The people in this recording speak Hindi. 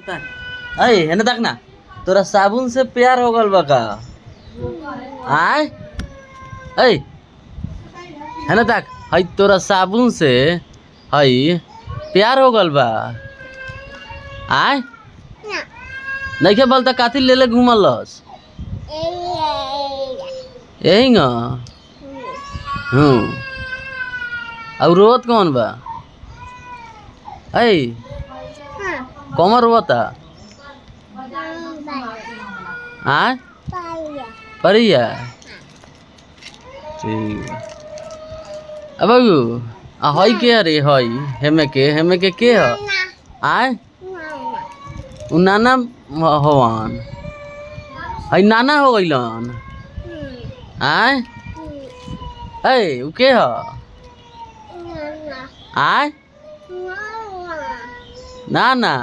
अरे है ना तक ना तोरा साबुन से प्यार हो गल बा का आय अय है ना तक हई तोरा साबुन से हई प्यार हो गल बा आय नहीं के बोलता काथी ले ले घूमलस यही न और रोत कौन बा अय कौन रोता आय परिया ठीक अब हई के अरे हई हेमे के ह आय उ नाना हवन हई नाना हो गइलन आय अय उ के ह आय नाना